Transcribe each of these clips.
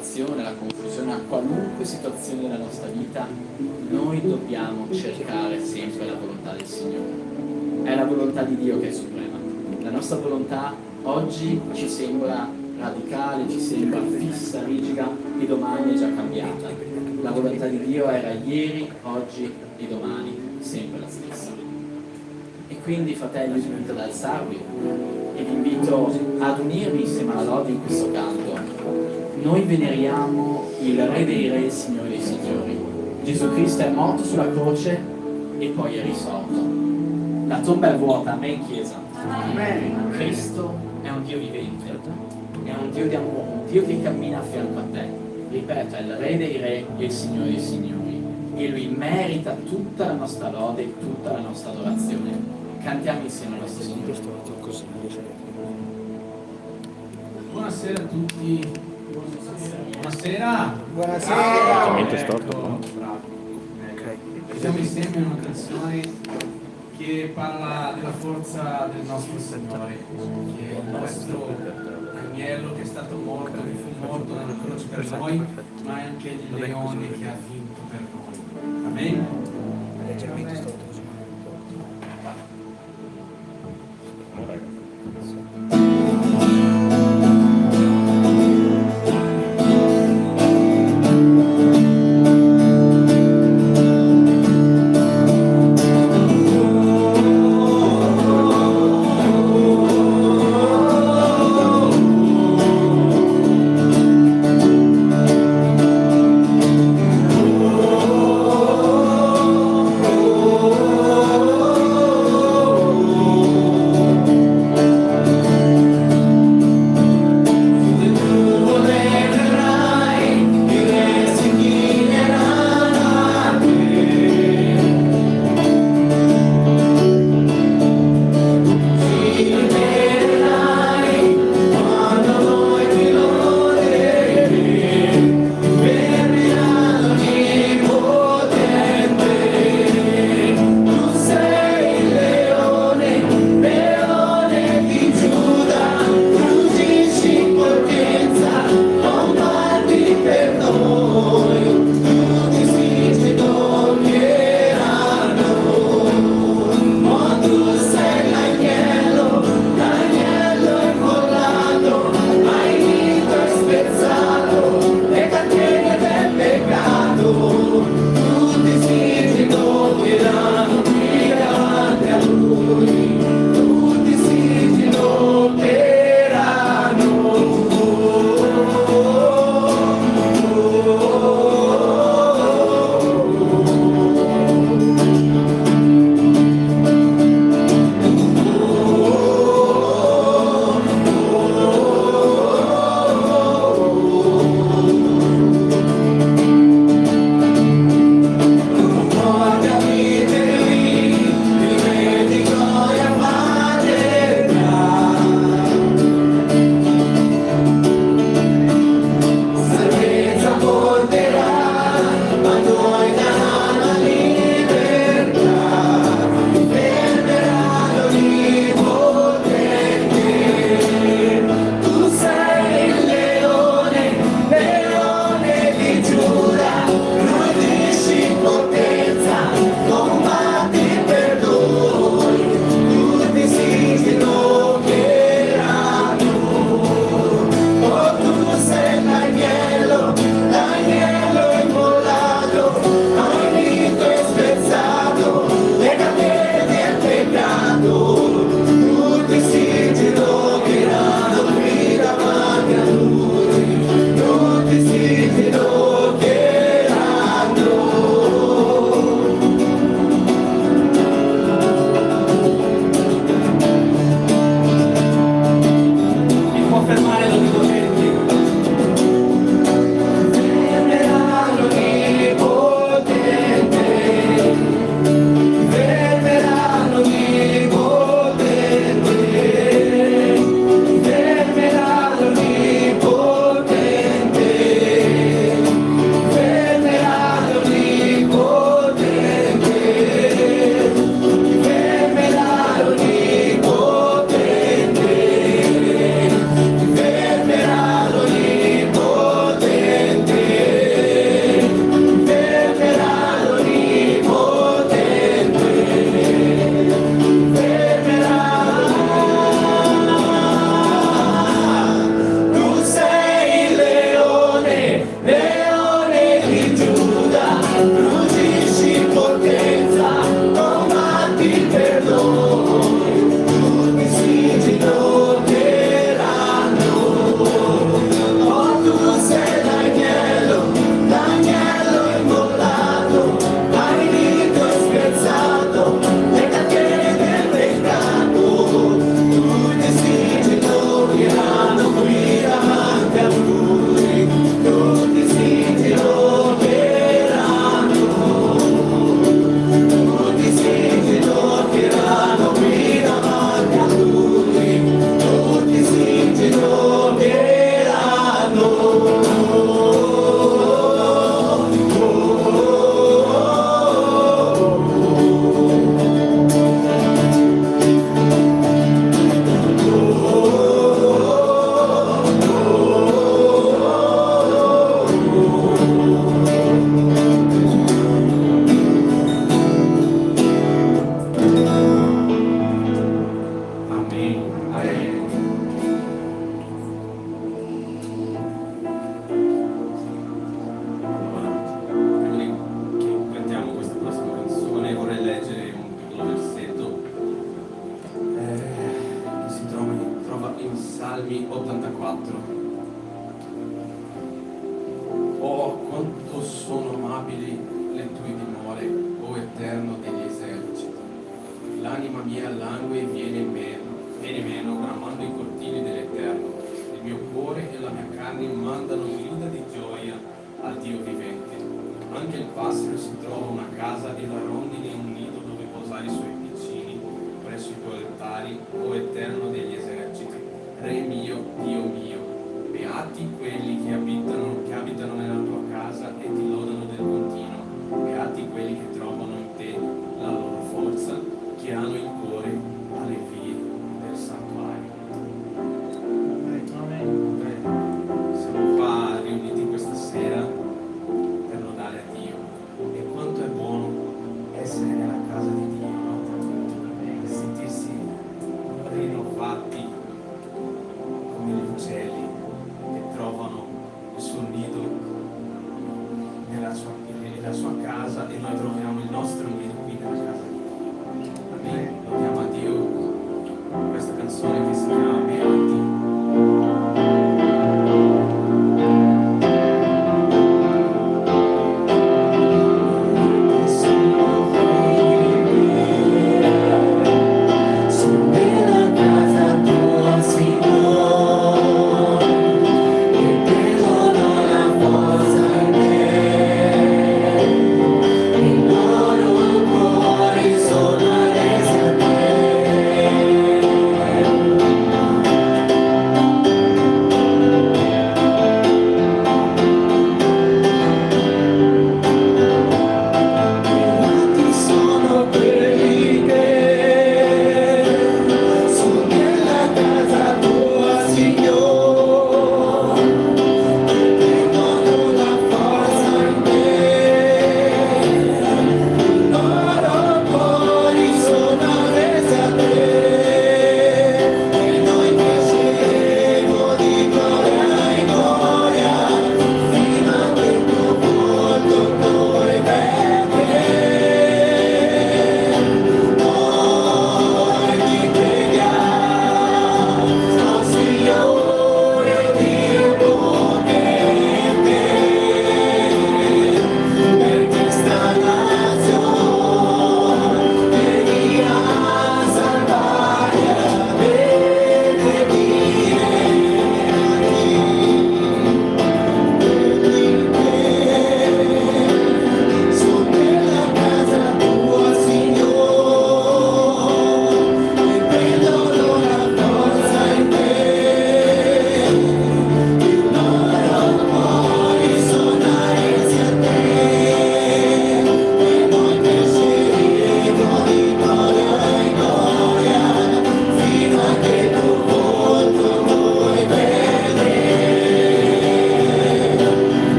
preoccupazione, alla confusione, a qualunque situazione della nostra vita, noi dobbiamo cercare sempre la volontà del Signore. È la volontà di Dio che è suprema. La nostra volontà oggi ci sembra radicale, ci sembra fissa, rigida, e domani è già cambiata. La volontà di Dio era ieri, oggi e domani sempre la stessa. E quindi, fratelli, vi invito ad alzarvi e vi invito ad unirvi insieme alla lode in questo canto. Noi veneriamo il Re dei Re, il Signore dei Signori. Gesù Cristo è morto sulla croce e poi è risorto. La tomba è vuota, amen Chiesa. Amen. Cristo è un Dio vivente, è un Dio di amore, un Dio che cammina a fianco a te. Ripeto, è il Re dei Re e il Signore dei Signori. E Lui merita tutta la nostra lode e tutta la nostra adorazione. Cantiamo insieme a questo Signore. Buonasera a tutti. Buonasera. Esattamente storto. Siamo insieme in una canzone che parla della forza del nostro Signore, che è il nostro agnello che è stato morto, che fu morto nella croce per noi, ma è anche il leone che ha vinto per noi. Amen. 84. Oh, quanto sono amabili le tue dimore, o Eterno degli eserciti. L'anima mia langue e viene meno, bramando i cortili dell'Eterno. Il mio cuore e la mia carne mandano grida di gioia al Dio vivente. Anche il passero si trova una casa e la rondine un nido dove posare i suoi piccini presso i tuoi altari, o Eterno degli eserciti. Re mio, Dio mio, beati quelli che abitano nella tua casa e ti lodano del continuo. Beati quelli che trovano in te la loro forza, che hanno il cuore alle vie del santuario. Siamo qua riuniti questa sera per lodare a Dio. E quanto è buono essere nella casa di Dio, no? E sentirsi rinnovati come gli uccelli che trovano il suo nido nella sua casa, e noi troviamo il nostro nido qui nella casa di Dio. Amen. Lodiamo a Dio questa canzone che si chiama Beati. In loro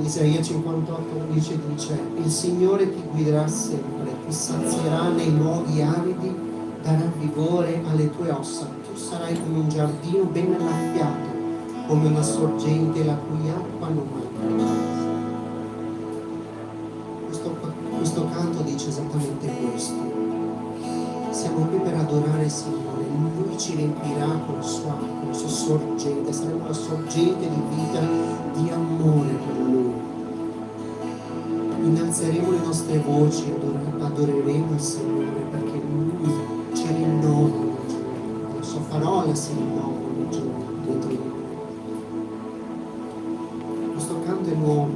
Isaia 58:11 dice: il Signore ti guiderà sempre, ti sazierà nei luoghi aridi, darà vigore alle tue ossa. Tu sarai come un giardino ben annaffiato, come una sorgente la cui acqua non manca mai. Questo canto dice esattamente questo. Siamo qui per adorare il Signore, Lui ci riempirà con la sua sorgente, saremo la sorgente di vita, di amore per Lui. Innalzeremo le nostre voci, adoreremo il Signore perché Lui ci rinnova ogni giorno, la sua parola si rinnova ogni giorno dentro di noi. Questo canto è nuovo,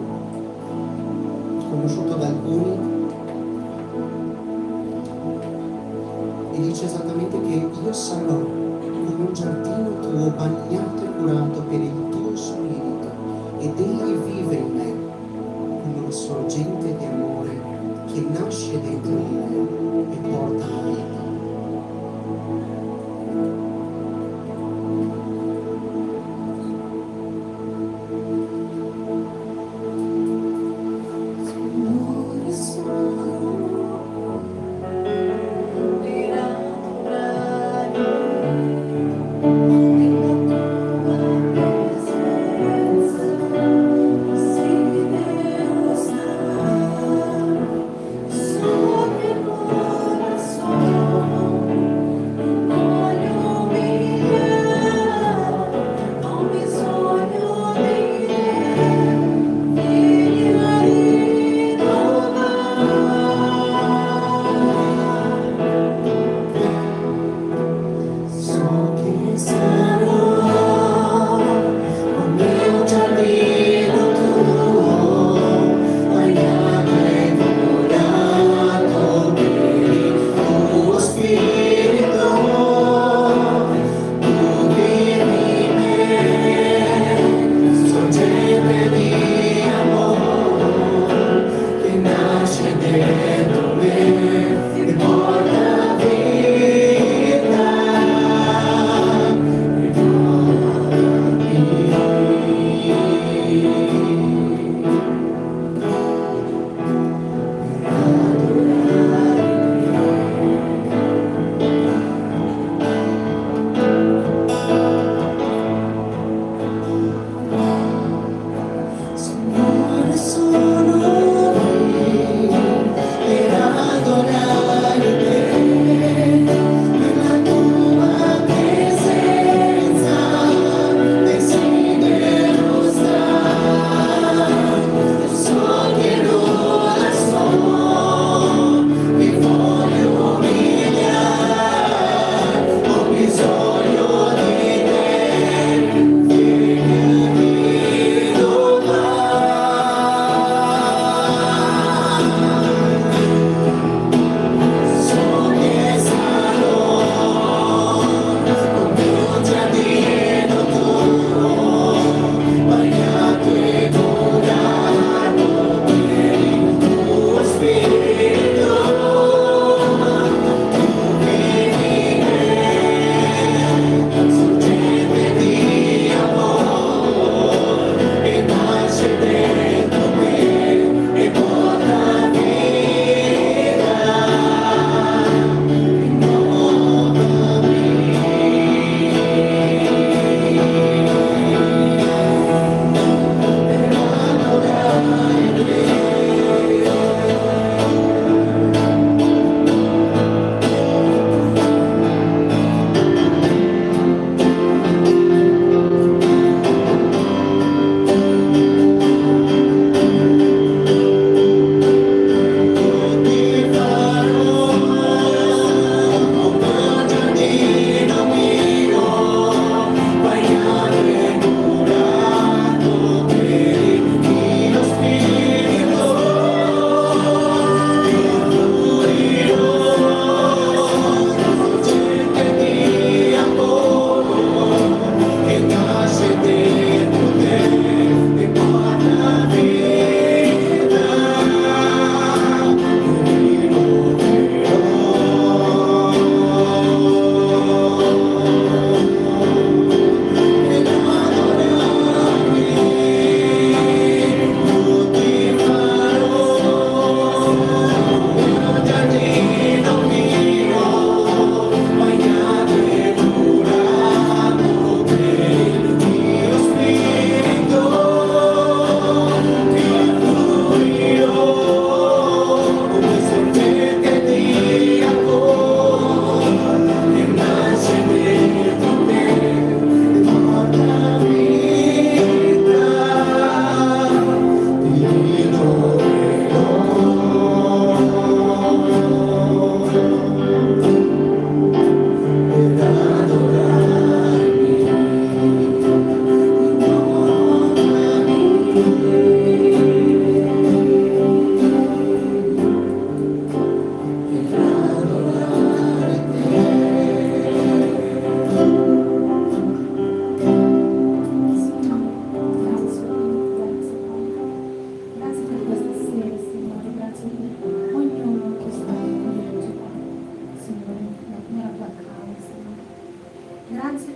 conosciuto da alcuni, e dice esattamente che io sarò come un giardino tuo bagnato e curato per il tuo spirito, ed egli vive in me come una sorgente di amore che nasce dentro di me e porta la vita.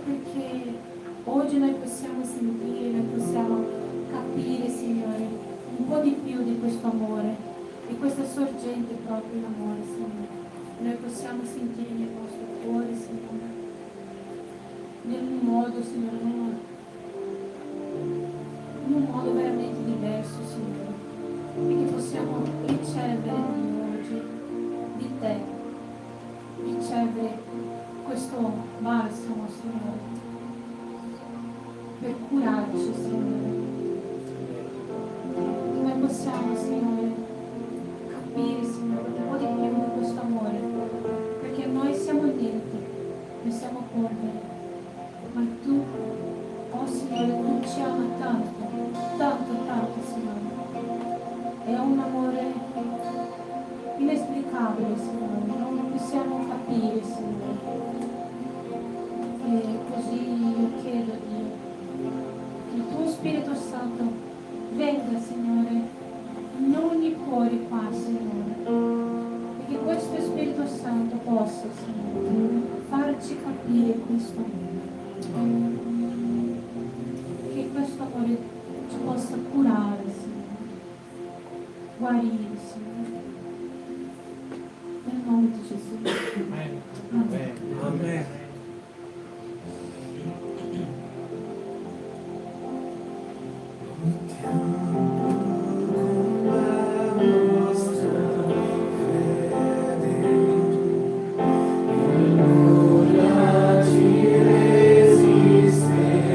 perché oggi noi possiamo sentire, noi possiamo capire, Signore, un po' di più di questo amore, di questa sorgente proprio d'amore, Signore. Noi possiamo sentire nel nostro cuore, Signore, in un modo, Signore, in un modo veramente diverso, Signore, e che possiamo ricevere oggi di Te, ricevere questo balsamo, Signore, per curarci, Signore. Noi possiamo, Signore, capire, Signore, un po' di più di questo amore, perché noi siamo niente, noi siamo polvere, ma Tu, oh Signore, Tu ci ami tanto, tanto, tanto, Signore. È un amore inesplicabile, Signore, non possiamo capire, Signore. E così io chiedo, Dio, che il Tuo Spirito Santo venga, Signore, in ogni cuore qua, Signore, e che questo Spirito Santo possa, Signore, farci capire questo amore, che questo amore ci possa curare, Signore, guarire, Signore, nel nome di Gesù. Amen. Amen. Amen. Resisterà,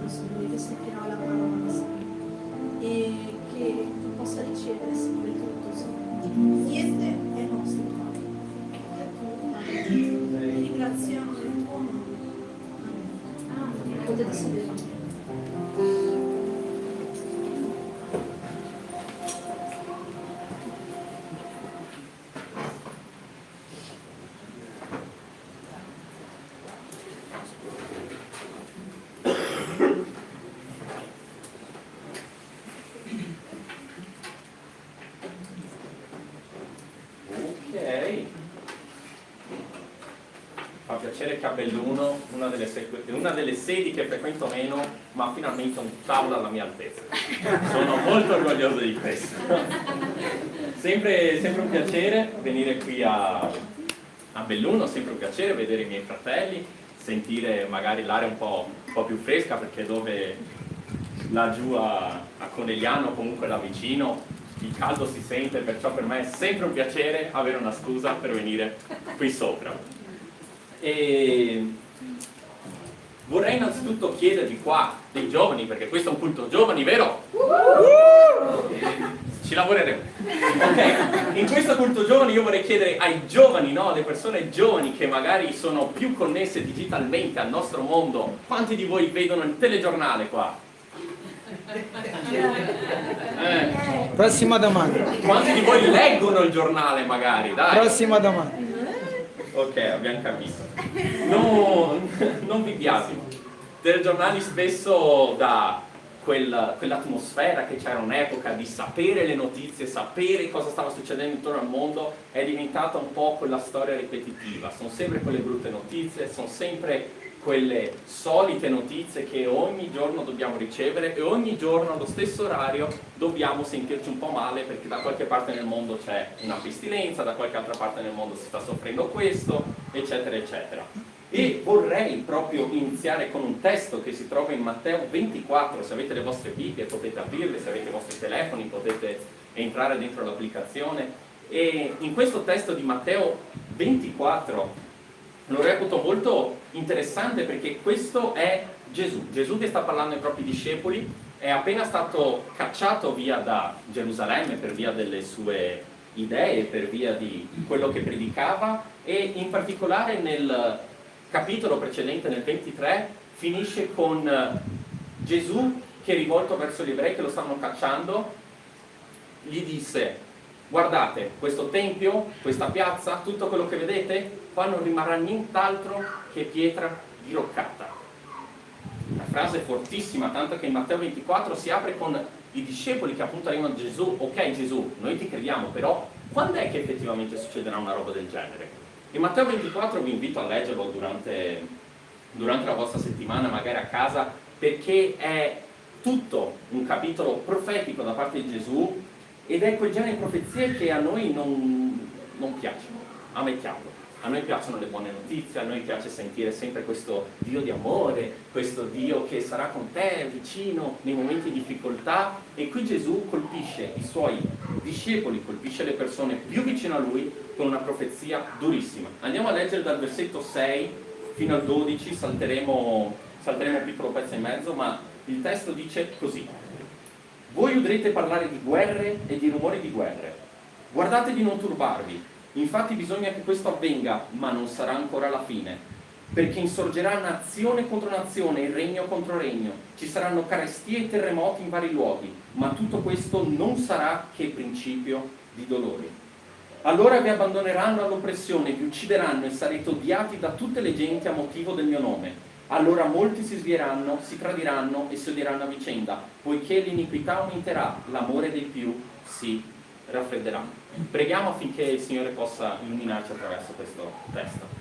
Signore, che sentirà la parola, Signore, e che tu possa ricevere, Signore, tutto, Signore. Niente è nostro, Padre. Ti ringraziamo del tuo nome. Amen. Potete sedere. Ok. Fa piacere che a Belluno, una delle sedi che frequento meno, ma finalmente un tavolo alla mia altezza. Sono molto orgoglioso di questo. Sempre un piacere venire qui a Belluno, sempre un piacere vedere i miei fratelli, sentire magari l'aria un po' più fresca, perché dove laggiù a Conegliano, comunque là vicino, il caldo si sente, perciò per me è sempre un piacere avere una scusa per venire qui sopra. E vorrei innanzitutto chiedervi qua dei giovani, perché questo è un culto giovani, vero? Ci lavoreremo. Ok, in questo culto giovani io vorrei chiedere ai giovani, no, alle persone giovani che magari sono più connesse digitalmente al nostro mondo, quanti di voi vedono il telegiornale qua? Prossima domanda. Quanti di voi leggono il giornale magari? Dai. Prossima domanda. Ok, abbiamo capito. Non vi biasimo. Telegiornali spesso da quell'atmosfera che c'era un'epoca di sapere le notizie, sapere cosa stava succedendo intorno al mondo, è diventata un po' quella storia ripetitiva. Sono sempre quelle brutte notizie, sono sempre quelle solite notizie che ogni giorno dobbiamo ricevere e ogni giorno allo stesso orario dobbiamo sentirci un po' male perché da qualche parte nel mondo c'è una pestilenza, da qualche altra parte nel mondo si sta soffrendo questo, eccetera, eccetera. E vorrei proprio iniziare con un testo che si trova in Matteo 24, se avete le vostre Bibbie potete aprirle, se avete i vostri telefoni potete entrare dentro l'applicazione, e in questo testo di Matteo 24 lo reputo molto interessante perché questo è Gesù che sta parlando ai propri discepoli, è appena stato cacciato via da Gerusalemme per via delle sue idee, per via di quello che predicava, e in particolare nel capitolo precedente, nel 23, finisce con Gesù che, rivolto verso gli ebrei che lo stavano cacciando, gli disse: guardate, questo tempio, questa piazza, tutto quello che vedete, qua non rimarrà nient'altro che pietra diroccata. Una frase fortissima, tanto che in Matteo 24 si apre con i discepoli che appunto arrivano a Gesù: ok Gesù, noi ti crediamo, però quando è che effettivamente succederà una roba del genere? In Matteo 24 vi invito a leggerlo durante la vostra settimana, magari a casa, perché è tutto un capitolo profetico da parte di Gesù, ed è quel genere di profezie che a noi non piacciono, ammettiamolo. A noi piacciono le buone notizie, a noi piace sentire sempre questo Dio di amore, questo Dio che sarà con te, vicino, nei momenti di difficoltà, e qui Gesù colpisce i suoi discepoli, colpisce le persone più vicine a lui con una profezia durissima. Andiamo a leggere dal versetto 6 fino al 12, salteremo un piccolo pezzo in mezzo, ma il testo dice così: voi udrete parlare di guerre e di rumori di guerre. Guardate di non turbarvi. Infatti bisogna che questo avvenga, ma non sarà ancora la fine. Perché insorgerà nazione contro nazione e regno contro regno. Ci saranno carestie e terremoti in vari luoghi, ma tutto questo non sarà che principio di dolori. Allora vi abbandoneranno all'oppressione, vi uccideranno e sarete odiati da tutte le genti a motivo del mio nome. Allora molti si svieranno, si tradiranno e si odieranno a vicenda, poiché l'iniquità aumenterà, l'amore dei più si raffredderà. Preghiamo affinché il Signore possa illuminarci attraverso questo testo.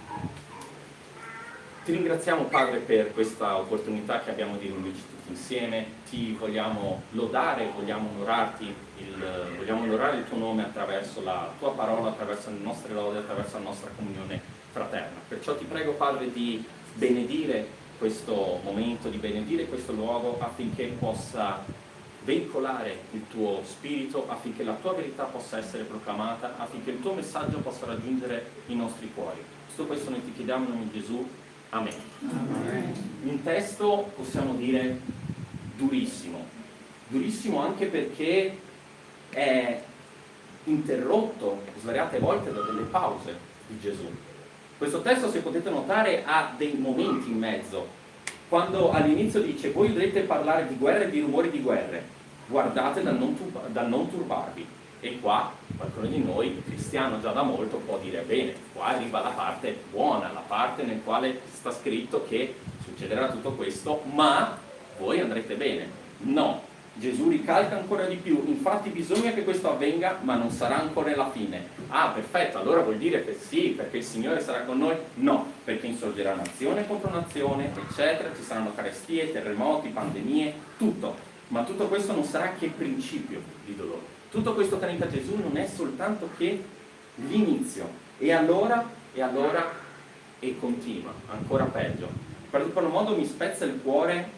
Ti ringraziamo, Padre, per questa opportunità che abbiamo di riunirci tutti insieme. Ti vogliamo lodare, vogliamo onorarti, vogliamo onorare il tuo nome attraverso la tua parola, attraverso le nostre lode, attraverso la nostra comunione fraterna. Perciò ti prego, Padre, di benedire questo momento, di benedire questo luogo, affinché possa veicolare il tuo spirito, affinché la tua verità possa essere proclamata, affinché il tuo messaggio possa raggiungere i nostri cuori. Tutto questo noi ti chiediamo in nome di Gesù. Amen. Un testo, possiamo dire, durissimo. Durissimo anche perché è interrotto svariate volte da delle pause di Gesù. Questo testo, se potete notare, ha dei momenti in mezzo. Quando all'inizio dice voi udrete parlare di guerre e di rumori di guerre, guardate dal non turbarvi. E qua qualcuno di noi, cristiano già da molto, può dire bene, qua arriva la parte buona, la parte nel quale sta scritto che succederà tutto questo, ma voi andrete bene. No, Gesù ricalca ancora di più, infatti bisogna che questo avvenga, ma non sarà ancora la fine. Ah, perfetto, allora vuol dire che sì, perché il Signore sarà con noi? No, perché insorgerà nazione contro nazione, eccetera, ci saranno carestie, terremoti, pandemie, tutto. Ma tutto questo non sarà che principio di dolore. Tutto questo, cari a Gesù, non è soltanto che l'inizio. E allora, e continua, ancora peggio. In particolar modo mi spezza il cuore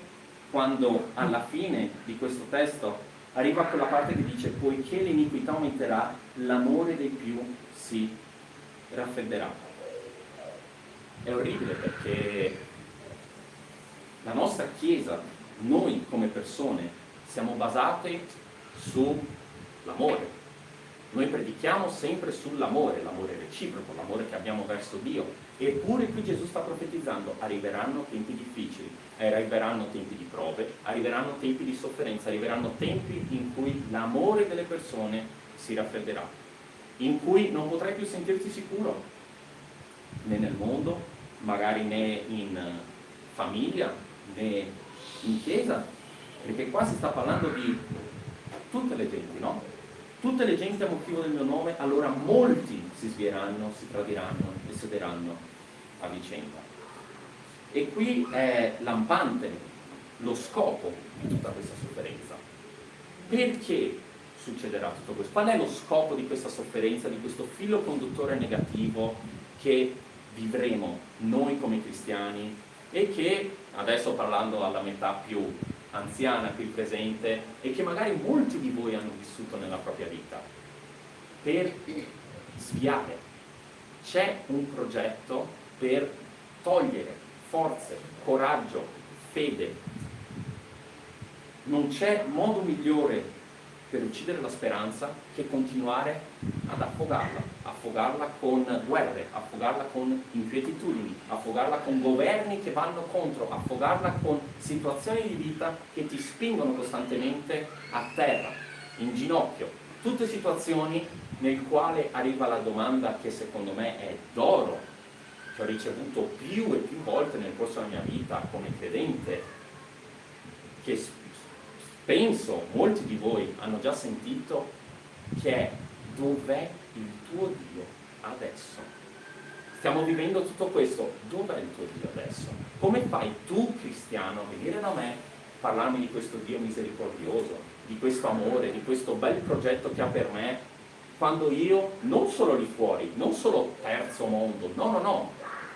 quando alla fine di questo testo arriva quella parte che dice poiché l'iniquità aumenterà, l'amore dei più si raffredderà. È orribile perché la nostra Chiesa, noi come persone, siamo basate sull'amore. Noi predichiamo sempre sull'amore, l'amore reciproco, l'amore che abbiamo verso Dio. Eppure qui Gesù sta profetizzando, arriveranno tempi difficili, arriveranno tempi di prove, arriveranno tempi di sofferenza, arriveranno tempi in cui l'amore delle persone si raffredderà, in cui non potrai più sentirti sicuro, né nel mondo, magari né in famiglia, né in chiesa, perché qua si sta parlando di tutte le genti, no? Tutte le genti a motivo del mio nome, allora molti si svieranno, si tradiranno e sederanno a vicenda. E qui è lampante lo scopo di tutta questa sofferenza. Perché succederà tutto questo? Qual è lo scopo di questa sofferenza, di questo filo conduttore negativo che vivremo noi come cristiani e che, adesso parlando alla metà più anziana, più presente, e che magari molti di voi hanno vissuto nella propria vita, per sviare. C'è un progetto per togliere forze, coraggio, fede. Non c'è modo migliore per uccidere la speranza che continuare ad affogarla con guerre, affogarla con inquietudini, affogarla con governi che vanno contro, affogarla con situazioni di vita che ti spingono costantemente a terra, in ginocchio. Tutte situazioni nel quale arriva la domanda che secondo me è d'oro, che ho ricevuto più e più volte nel corso della mia vita come credente, che penso molti di voi hanno già sentito, che è: dov'è il tuo Dio adesso? Stiamo vivendo tutto questo, dov'è il tuo Dio adesso? Come fai tu, cristiano, a venire da me, parlarmi di questo Dio misericordioso, di questo amore, di questo bel progetto che ha per me, quando io, non solo lì fuori, non solo terzo mondo, no,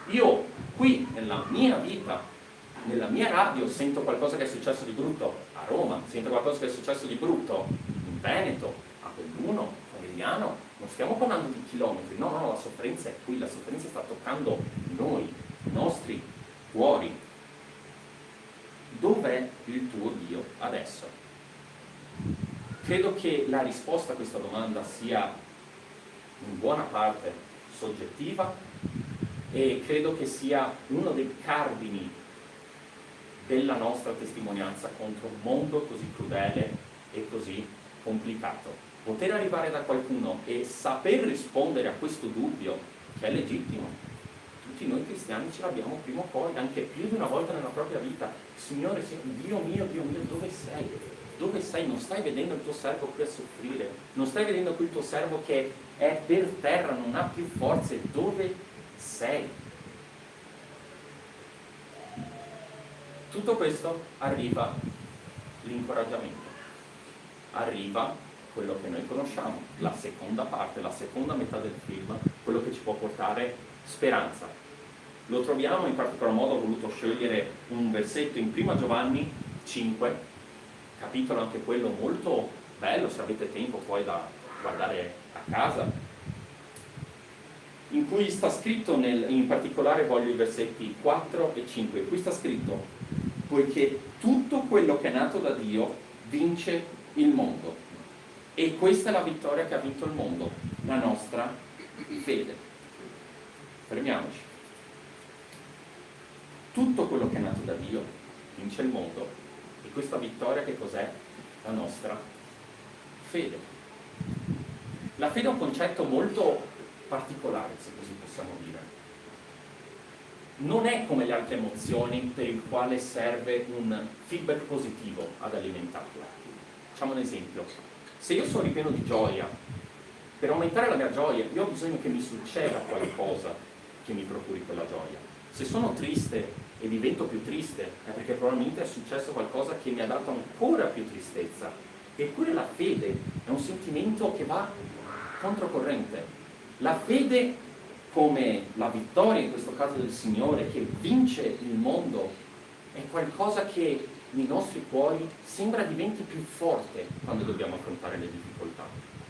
io qui nella mia vita, nella mia radio, sento qualcosa che è successo di brutto a Roma, sento qualcosa che è successo di brutto in Veneto, a Belluno, a Emiliano, non stiamo parlando di chilometri, no, la sofferenza è qui, la sofferenza sta toccando noi, i nostri cuori. Dov'è il tuo Dio adesso? Credo che la risposta a questa domanda sia in buona parte soggettiva e credo che sia uno dei cardini della nostra testimonianza contro un mondo così crudele e così complicato. Poter arrivare da qualcuno e saper rispondere a questo dubbio, che è legittimo. Tutti noi cristiani ce l'abbiamo prima o poi, anche più di una volta nella propria vita. Signore, Dio mio, dove sei? Dove sei? Non stai vedendo il tuo servo qui a soffrire? Non stai vedendo qui il tuo servo che è per terra, non ha più forze? Dove sei? Tutto questo arriva l'incoraggiamento, arriva quello che noi conosciamo, la seconda parte, la seconda metà del film, quello che ci può portare speranza. Lo troviamo, in particolar modo ho voluto scegliere un versetto in 1 Giovanni 5, capitolo anche quello molto bello, se avete tempo poi da guardare a casa. in cui sta scritto, in particolare voglio i versetti 4 e 5, in cui sta scritto: poiché tutto quello che è nato da Dio vince il mondo. E questa è la vittoria che ha vinto il mondo, la nostra fede. Fermiamoci. Tutto quello che è nato da Dio vince il mondo, e questa vittoria che cos'è? La nostra fede. La fede è un concetto molto particolare, se così possiamo dire. Non è come le altre emozioni per il quale serve un feedback positivo ad alimentarla. Facciamo un esempio. Se io sono ripieno di gioia, per aumentare la mia gioia io ho bisogno che mi succeda qualcosa che mi procuri quella gioia. Se sono triste e divento più triste è perché probabilmente è successo qualcosa che mi ha dato ancora più tristezza. Eppure la fede è un sentimento che va controcorrente. La fede, come la vittoria in questo caso del Signore che vince il mondo, è qualcosa che nei nostri cuori sembra diventi più forte quando dobbiamo affrontare le difficoltà.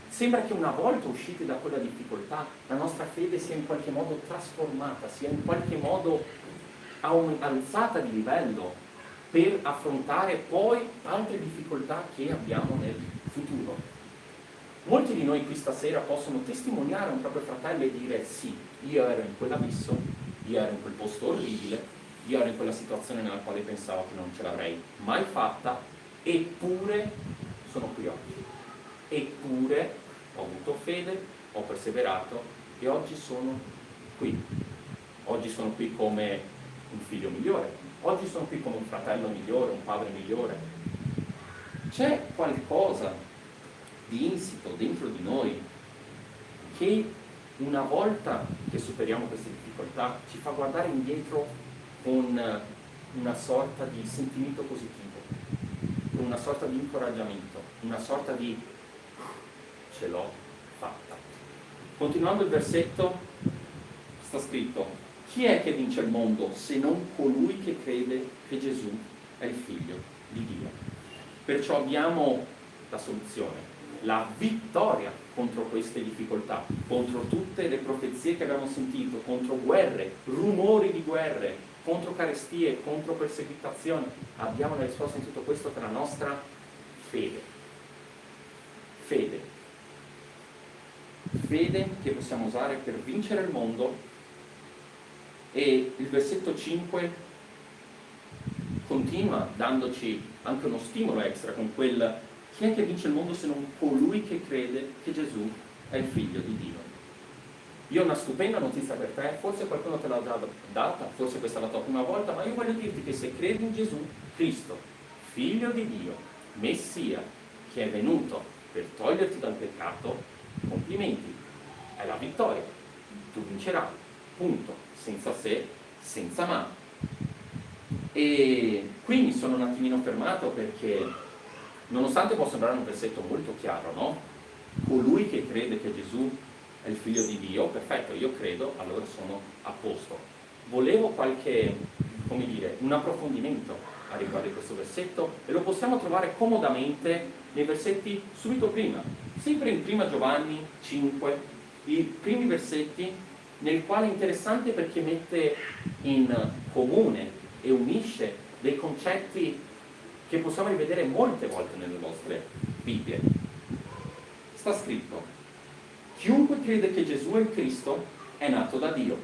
Sembra che una volta usciti da quella difficoltà la nostra fede sia in qualche modo trasformata, sia in qualche modo alzata di livello per affrontare poi altre difficoltà che abbiamo nel futuro. Molti di noi qui stasera possono testimoniare a un proprio fratello e dire: sì, io ero in quell'abisso, io ero in quel posto orribile, io ero in quella situazione nella quale pensavo che non ce l'avrei mai fatta, eppure sono qui oggi. Eppure ho avuto fede, ho perseverato e oggi sono qui. Oggi sono qui come un figlio migliore, oggi sono qui come un fratello migliore, un padre migliore. C'è qualcosa di insito dentro di noi che una volta che superiamo queste difficoltà ci fa guardare indietro con una sorta di sentimento positivo, con una sorta di incoraggiamento, una sorta di ce l'ho fatta. Continuando il versetto sta scritto: chi è che vince il mondo se non colui che crede che Gesù è il figlio di Dio? Perciò abbiamo la soluzione, la vittoria contro queste difficoltà, contro tutte le profezie che abbiamo sentito, contro guerre, rumori di guerre, contro carestie, contro perseguitazioni. Abbiamo la risposta in tutto questo per la nostra fede. Fede. Fede che possiamo usare per vincere il mondo. E il versetto 5 continua dandoci anche uno stimolo extra con quel: chi è che vince il mondo se non colui che crede che Gesù è il figlio di Dio? Io ho una stupenda notizia per te, forse qualcuno te l'ha già data, forse questa è la tua prima volta, ma io voglio dirti che se credi in Gesù Cristo, figlio di Dio, Messia, che è venuto per toglierti dal peccato, complimenti, è la vittoria, tu vincerai, punto, senza se, senza ma. E qui mi sono un attimino fermato perché, nonostante possa sembrare un versetto molto chiaro, no? Colui che crede che Gesù è il figlio di Dio, perfetto, io credo, allora sono a posto. Volevo un approfondimento a riguardo di questo versetto, e lo possiamo trovare comodamente nei versetti subito prima, sempre in prima Giovanni 5, i primi versetti, nel quale è interessante perché mette in comune e unisce dei concetti che possiamo rivedere molte volte nelle vostre Bibbie. Sta scritto: chiunque crede che Gesù è il Cristo è nato da Dio,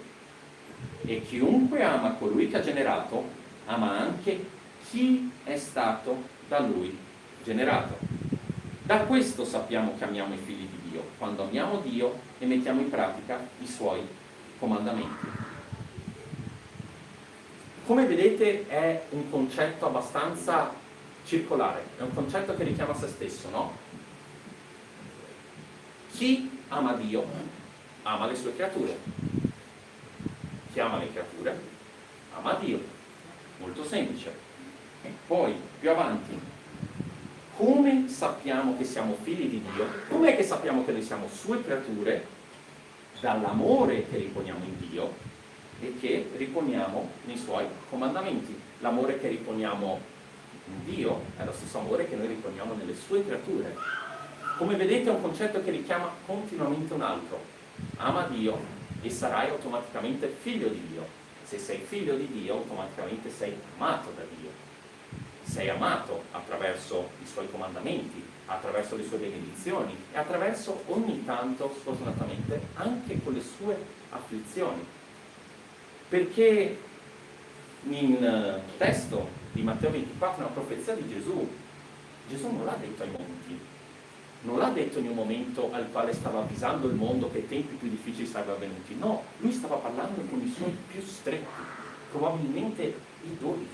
e chiunque ama colui che ha generato ama anche chi è stato da lui generato. Da questo sappiamo che amiamo i figli di Dio, quando amiamo Dio e mettiamo in pratica i suoi comandamenti. Come vedete è un concetto abbastanza circolare, è un concetto che richiama se stesso, no? Chi ama Dio ama le sue creature. Chi ama le creature ama Dio. Molto semplice. E poi, più avanti, come sappiamo che siamo figli di Dio? Com'è che sappiamo che noi siamo sue creature? Dall'amore che riponiamo in Dio e che riponiamo nei suoi comandamenti. L'amore che riponiamo in Dio è lo stesso amore che noi riponiamo nelle sue creature. Come vedete è un concetto che richiama continuamente un altro. Ama Dio e sarai automaticamente figlio di Dio. Se sei figlio di Dio, automaticamente sei amato da Dio. Sei amato attraverso i suoi comandamenti, attraverso le sue benedizioni e attraverso ogni tanto, sfortunatamente, anche con le sue afflizioni. Perché in testo di Matteo 24, una profezia di Gesù, Gesù non l'ha detto ai monti, non l'ha detto in un momento al quale stava avvisando il mondo che tempi più difficili sarebbero venuti. No, lui stava parlando con i suoi più stretti, probabilmente i 12,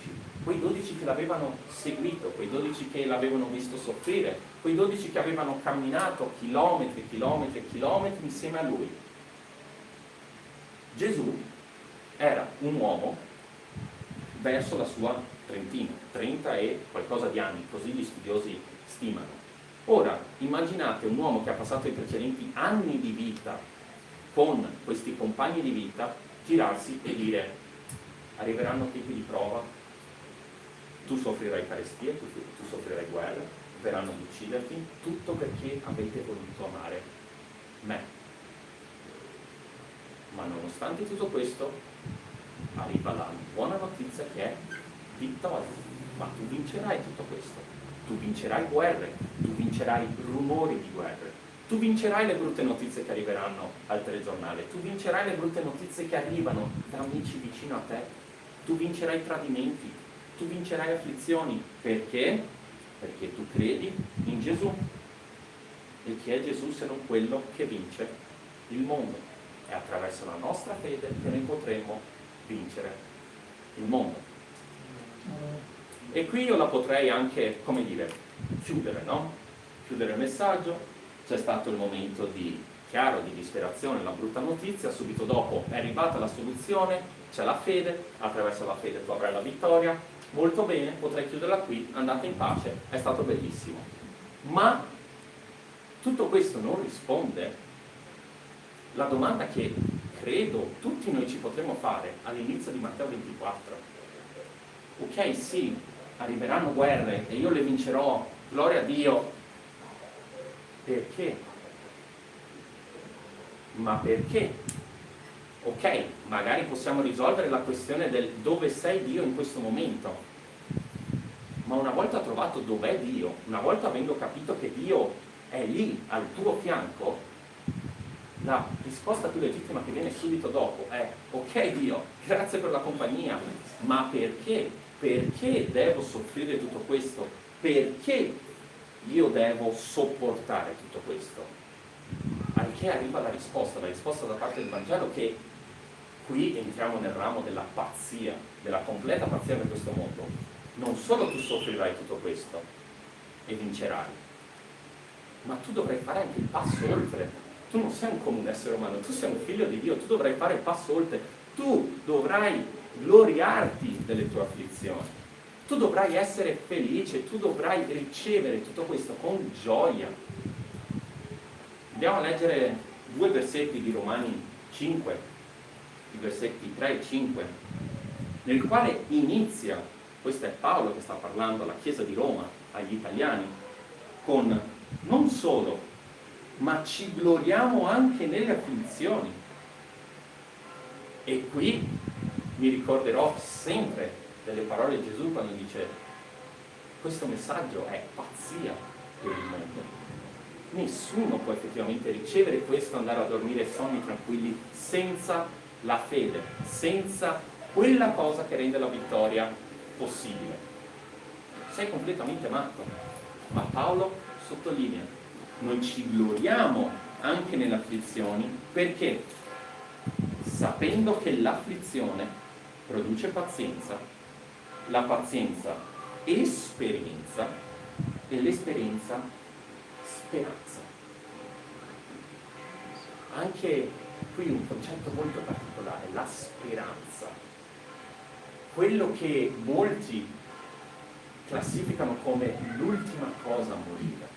quei 12 che l'avevano seguito, quei 12 che l'avevano visto soffrire, quei 12 che avevano camminato chilometri e chilometri e chilometri insieme a lui. Gesù era un uomo verso la sua trentina, 30 e qualcosa di anni, così gli studiosi stimano. Ora, immaginate un uomo che ha passato i precedenti anni di vita con questi compagni di vita, girarsi e dire: arriveranno tempi di prova, tu soffrirai carestie, tu soffrirai guerre, verranno ad ucciderti, tutto perché avete voluto amare me. Ma nonostante tutto questo, arriva la buona notizia che è vittoria. Ma tu vincerai tutto questo. Tu vincerai guerre, tu vincerai rumori di guerre, tu vincerai le brutte notizie che arriveranno al telegiornale, tu vincerai le brutte notizie che arrivano da amici vicino a te, tu vincerai tradimenti, tu vincerai afflizioni. Perché? Perché tu credi in Gesù. E chi è Gesù se non quello che vince il mondo? È attraverso la nostra fede che noi potremo vincere il mondo. E qui io la potrei anche, come dire, chiudere, no? Chiudere il messaggio. C'è stato il momento chiaro di disperazione, la brutta notizia, subito dopo è arrivata la soluzione, c'è la fede, attraverso la fede tu avrai la vittoria. Molto bene, potrei chiuderla qui, andate in pace, è stato bellissimo. Ma tutto questo non risponde la domanda che credo tutti noi ci potremmo fare all'inizio di Matteo 24. Ok, sì, arriveranno guerre e io le vincerò, gloria a Dio. Perché? Ma perché? Ok, magari possiamo risolvere la questione del dove sei Dio in questo momento, ma una volta trovato dov'è Dio, una volta avendo capito che Dio è lì al tuo fianco, la risposta più legittima che viene subito dopo è: ok Dio, grazie per la compagnia, ma perché? Perché devo soffrire tutto questo? Perché io devo sopportare tutto questo? Al che arriva la risposta da parte del Vangelo, che qui entriamo nel ramo della pazzia, della completa pazzia per questo mondo. Non solo tu soffrirai tutto questo e vincerai, ma tu dovrai fare anche il passo oltre. Tu non sei un comune essere umano, tu sei un figlio di Dio, tu dovrai fare il passo oltre. Tu dovrai gloriarti delle tue afflizioni, tu dovrai essere felice, tu dovrai ricevere tutto questo con gioia. Andiamo a leggere 2 versetti di Romani 5, i versetti 3 e 5, nel quale inizia, questo è Paolo che sta parlando alla Chiesa di Roma, agli italiani, con non solo, ma ci gloriamo anche nelle afflizioni. E qui mi ricorderò sempre delle parole di Gesù quando dice: questo messaggio è pazzia per il mondo. Nessuno può effettivamente ricevere questo, andare a dormire sonni tranquilli senza la fede, senza quella cosa che rende la vittoria possibile. Sei completamente matto. Ma Paolo sottolinea: noi ci gloriamo anche nelle afflizioni, perché sapendo che l'afflizione produce pazienza, la pazienza esperienza e l'esperienza speranza. Anche qui un concetto molto particolare, la speranza. Quello che molti classificano come l'ultima cosa a morire.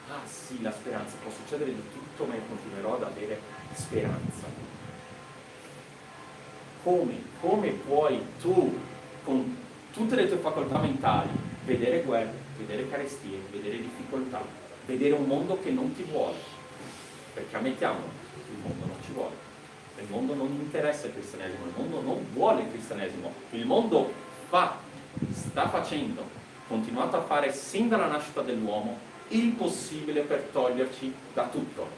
Ah sì, la speranza, può succedere di tutto, ma io continuerò ad avere speranza. Come puoi tu, con tutte le tue facoltà mentali, vedere guerre, vedere carestie, vedere difficoltà, vedere un mondo che non ti vuole? Perché ammettiamolo, il mondo non ci vuole. Il mondo non interessa il cristianesimo, il mondo non vuole il cristianesimo, il mondo sta facendo, continuato a fare sin dalla nascita dell'uomo il possibile per toglierci da tutto,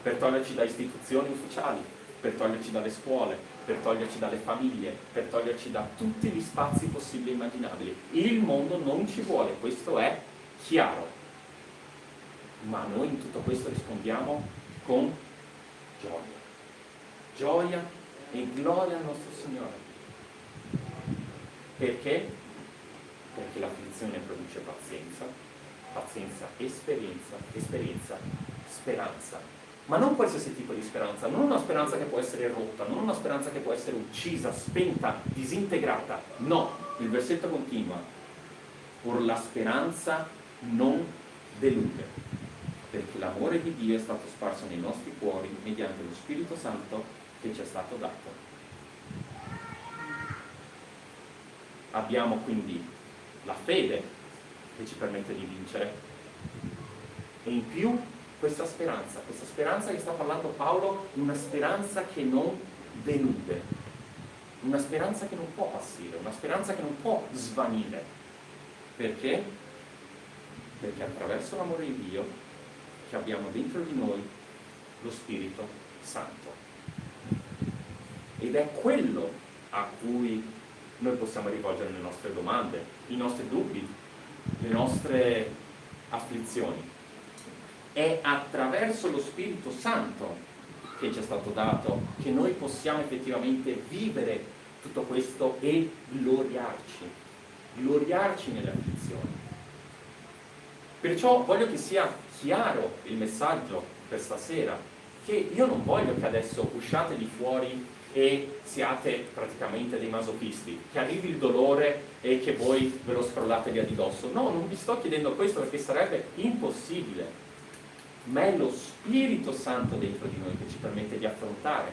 per toglierci da istituzioni ufficiali, per toglierci dalle scuole, per toglierci dalle famiglie, per toglierci da tutti gli spazi possibili e immaginabili. Il mondo non ci vuole, questo è chiaro. Ma noi in tutto questo rispondiamo con gioia. Gioia e gloria al nostro Signore. Perché? Perché l'afflizione produce pazienza, pazienza esperienza, esperienza speranza. Ma non qualsiasi tipo di speranza, non una speranza che può essere rotta, non una speranza che può essere uccisa, spenta, disintegrata. No, il versetto continua. Or la speranza non delude, perché l'amore di Dio è stato sparso nei nostri cuori mediante lo Spirito Santo che ci è stato dato. Abbiamo quindi la fede che ci permette di vincere e in più questa speranza che sta parlando Paolo, una speranza che non delude, una speranza che non può passare, una speranza che non può svanire. Perché? Perché attraverso l'amore di Dio che abbiamo dentro di noi lo Spirito Santo. Ed è quello a cui noi possiamo rivolgere le nostre domande, i nostri dubbi, le nostre afflizioni. È attraverso lo Spirito Santo che ci è stato dato che noi possiamo effettivamente vivere tutto questo e gloriarci nelle afflizioni. Perciò voglio che sia chiaro il messaggio per stasera, che io non voglio che adesso usciate di fuori e siate praticamente dei masochisti, che arrivi il dolore e che voi ve lo scrollate via di dosso. No, non vi sto chiedendo questo perché sarebbe impossibile, ma è lo Spirito Santo dentro di noi che ci permette di affrontare,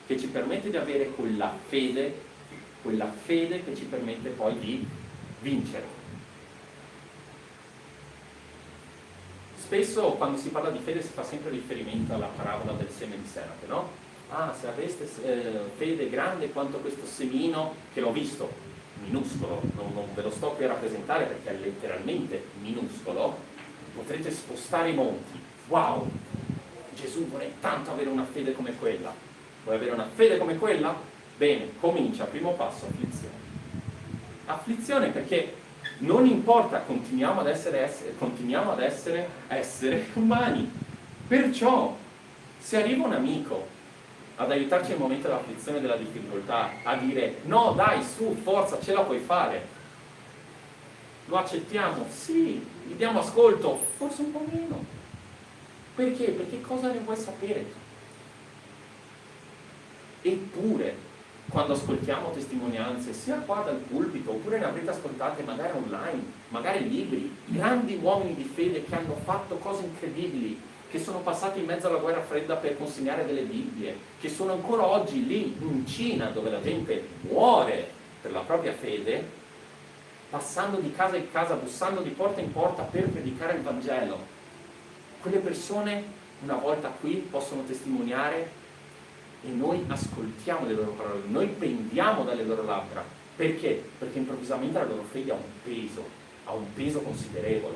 che ci permette di avere quella fede che ci permette poi di vincere. Spesso quando si parla di fede si fa sempre riferimento alla parabola del seme di senape, no? Ah, se aveste fede grande quanto questo semino, che l'ho visto, minuscolo, non ve lo sto qui a rappresentare perché è letteralmente minuscolo, potrete spostare i monti. Wow! Gesù vorrei tanto avere una fede come quella. Vuoi avere una fede come quella? Bene, comincia, primo passo, afflizione. Afflizione perché non importa, continuiamo ad essere esseri umani. Perciò, se arriva un amico ad aiutarci nel momento dell'afflizione e della difficoltà, a dire no dai, su, forza, ce la puoi fare, lo accettiamo? Sì, gli diamo ascolto? Forse un po' meno. Perché? Perché cosa ne vuoi sapere tu? Eppure, quando ascoltiamo testimonianze, sia qua dal pulpito, oppure ne avrete ascoltate magari online, magari libri, grandi uomini di fede che hanno fatto cose incredibili, che sono passati in mezzo alla guerra fredda per consegnare delle Bibbie, che sono ancora oggi lì in Cina, dove la gente muore per la propria fede, passando di casa in casa, bussando di porta in porta per predicare il Vangelo. Quelle persone una volta qui possono testimoniare e noi ascoltiamo le loro parole, noi pendiamo dalle loro labbra. Perché? Perché improvvisamente la loro fede ha un peso considerevole.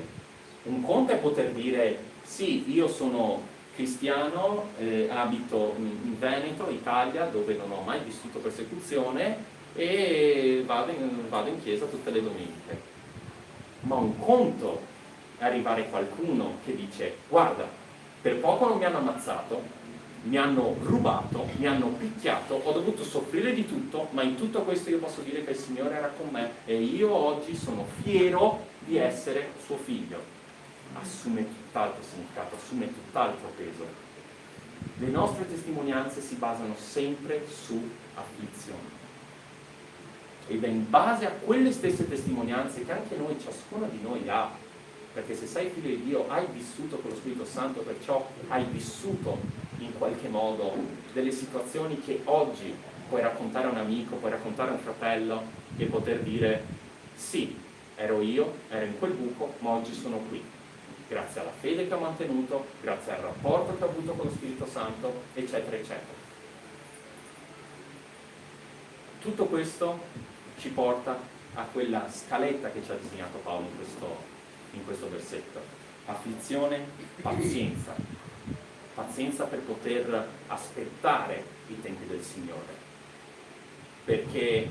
Un conto è poter dire sì, io sono cristiano, abito in Veneto, Italia, dove non ho mai vissuto persecuzione e vado in chiesa tutte le domeniche. Ma un conto è arrivare qualcuno che dice guarda, per poco non mi hanno ammazzato, mi hanno rubato, mi hanno picchiato, ho dovuto soffrire di tutto, ma in tutto questo io posso dire che il Signore era con me e io oggi sono fiero di essere suo figlio. Assume tutt'altro significato, assume tutt'altro peso. Le nostre testimonianze si basano sempre su afflizioni. Ed è in base a quelle stesse testimonianze che anche noi, ciascuno di noi ha, perché se sei figlio di Dio hai vissuto con lo Spirito Santo, perciò hai vissuto in qualche modo delle situazioni che oggi puoi raccontare a un amico, puoi raccontare a un fratello e poter dire sì, ero in quel buco, ma oggi sono qui. Grazie alla fede che ho mantenuto, grazie al rapporto che ho avuto con lo Spirito Santo, eccetera, eccetera. Tutto questo ci porta a quella scaletta che ci ha disegnato Paolo in questo versetto. Afflizione, pazienza. Pazienza per poter aspettare i tempi del Signore. Perché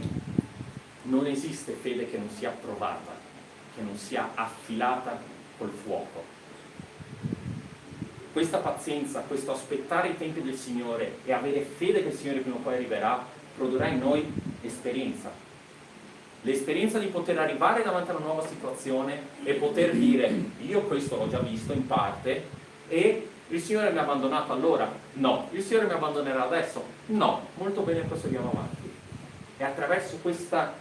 non esiste fede che non sia provata, che non sia affilata col fuoco. Questa pazienza, questo aspettare i tempi del Signore e avere fede che il Signore prima o poi arriverà, produrrà in noi esperienza. L'esperienza di poter arrivare davanti a una nuova situazione e poter dire: io questo l'ho già visto in parte e il Signore mi ha abbandonato allora? No. Il Signore mi abbandonerà adesso? No. Molto bene, proseguiamo avanti. E attraverso questa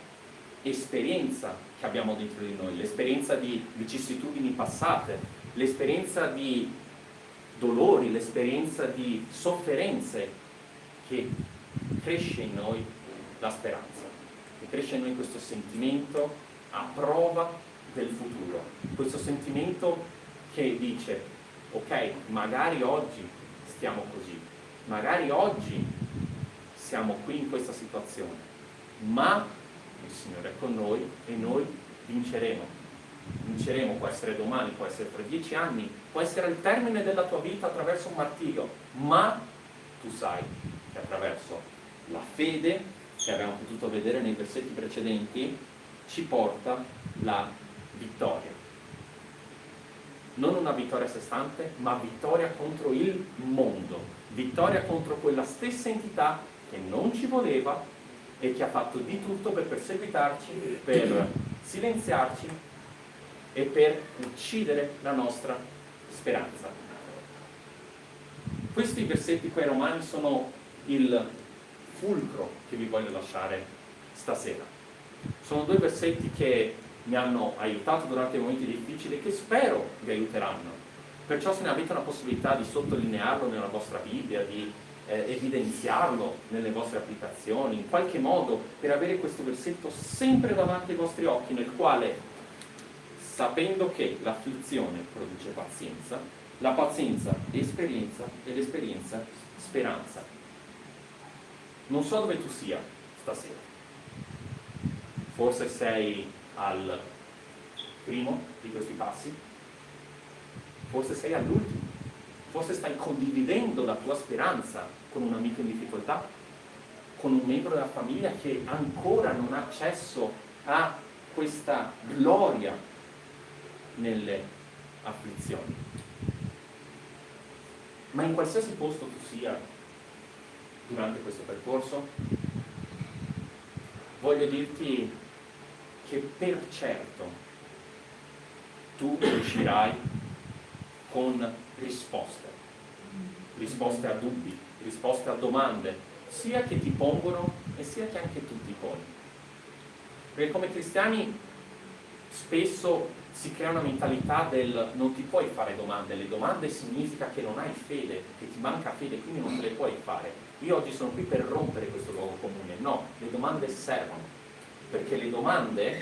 esperienza che abbiamo dentro di noi, l'esperienza di vicissitudini passate, l'esperienza di dolori, l'esperienza di sofferenze, che cresce in noi la speranza, che cresce in noi questo sentimento a prova del futuro, questo sentimento che dice: ok, magari oggi stiamo così, magari oggi siamo qui in questa situazione, ma il Signore è con noi e noi vinceremo. Vinceremo, può essere domani, può essere tra 10 anni, può essere il termine della tua vita attraverso un martirio, ma tu sai che attraverso la fede, che abbiamo potuto vedere nei versetti precedenti, ci porta la vittoria. Non una vittoria a sé stante, ma vittoria contro il mondo, vittoria contro quella stessa entità che non ci voleva e che ha fatto di tutto per perseguitarci, per silenziarci e per uccidere la nostra speranza. Questi versetti qua romani sono il fulcro che vi voglio lasciare stasera. Sono due versetti che mi hanno aiutato durante i momenti difficili e che spero vi aiuteranno. Perciò, se ne avete la possibilità di sottolinearlo nella vostra Bibbia, di evidenziarlo nelle vostre applicazioni, in qualche modo, per avere questo versetto sempre davanti ai vostri occhi, nel quale, sapendo che l'afflizione produce pazienza, la pazienza esperienza e l'esperienza speranza. Non so dove tu sia stasera. Forse sei al primo di questi passi, forse sei all'ultimo, forse stai condividendo la tua speranza con un amico in difficoltà, con un membro della famiglia che ancora non ha accesso a questa gloria nelle afflizioni. Ma in qualsiasi posto tu sia durante questo percorso, voglio dirti che per certo tu uscirai con risposte a dubbi, risposte a domande, sia che ti pongono e sia che anche tu ti poni. Perché come cristiani spesso si crea una mentalità del non ti puoi fare domande, le domande significa che non hai fede, che ti manca fede, quindi non te le puoi fare. Io oggi sono qui per rompere questo luogo comune. No, le domande servono, perché le domande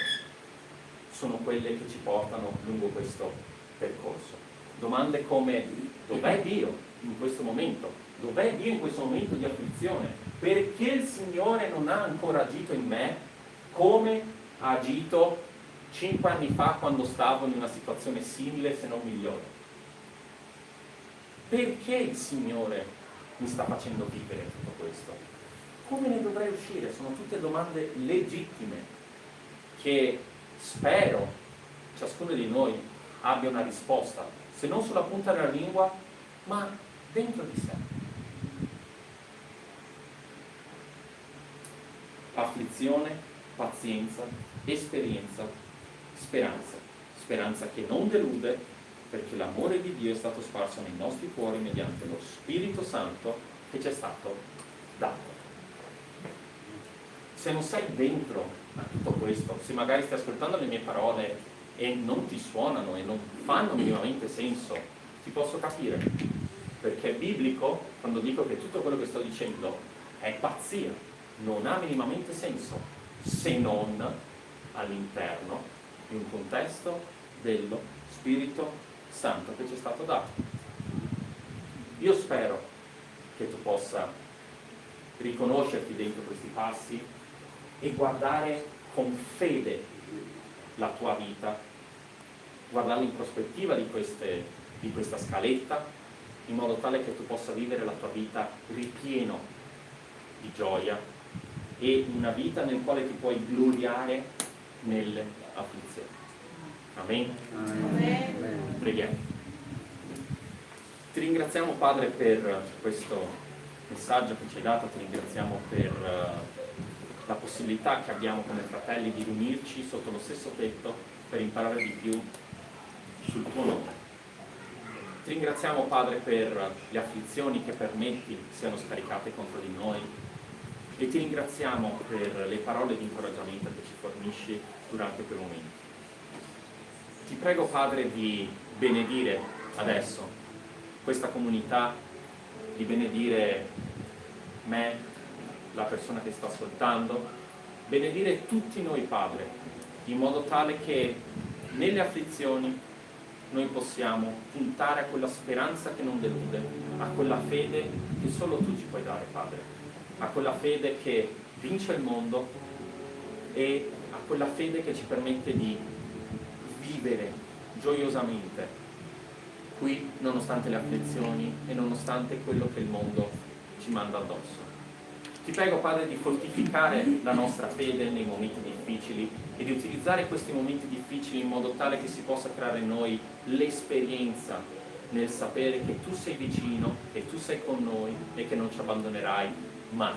sono quelle che ci portano lungo questo percorso. Domande come: dov'è Dio in questo momento? Dov'è Dio in questo momento di afflizione? Perché il Signore non ha ancora agito in me come ha agito 5 anni fa quando stavo in una situazione simile, se non migliore? Perché il Signore mi sta facendo vivere tutto questo? Come ne dovrei uscire? Sono tutte domande legittime che spero ciascuno di noi abbia una risposta, se non sulla punta della lingua, ma dentro di sé. Afflizione, pazienza, esperienza, speranza. Speranza che non delude, perché l'amore di Dio è stato sparso nei nostri cuori mediante lo Spirito Santo che ci è stato dato. Se non sei dentro a tutto questo, se magari stai ascoltando le mie parole e non ti suonano e non fanno minimamente senso, ti posso capire, perché è biblico quando dico che tutto quello che sto dicendo è pazzia, non ha minimamente senso, se non all'interno di un contesto dello Spirito Santo che ci è stato dato. Io spero che tu possa riconoscerti dentro questi passi e guardare con fede la tua vita, guardarla in prospettiva di questa scaletta, in modo tale che tu possa vivere la tua vita ripieno di gioia e una vita nel quale ti puoi gloriare nelle afflizioni. Amen? Amen. Preghiamo. Ti ringraziamo, Padre, per questo messaggio che ci hai dato, ti ringraziamo per la possibilità che abbiamo come fratelli di riunirci sotto lo stesso tetto per imparare di più sul tuo nome. Ti ringraziamo, Padre, per le afflizioni che permetti siano scaricate contro di noi e ti ringraziamo per le parole di incoraggiamento che ci fornisci durante quei momenti. Ti prego, Padre, di benedire adesso questa comunità, di benedire me, la persona che sta ascoltando, benedire tutti noi, Padre, in modo tale che nelle afflizioni noi possiamo puntare a quella speranza che non delude, a quella fede che solo tu ci puoi dare, Padre, a quella fede che vince il mondo e a quella fede che ci permette di vivere gioiosamente qui nonostante le afflizioni e nonostante quello che il mondo ci manda addosso. Ti prego, Padre, di fortificare la nostra fede nei momenti difficili e di utilizzare questi momenti difficili in modo tale che si possa creare in noi l'esperienza nel sapere che tu sei vicino, che tu sei con noi e che non ci abbandonerai mai.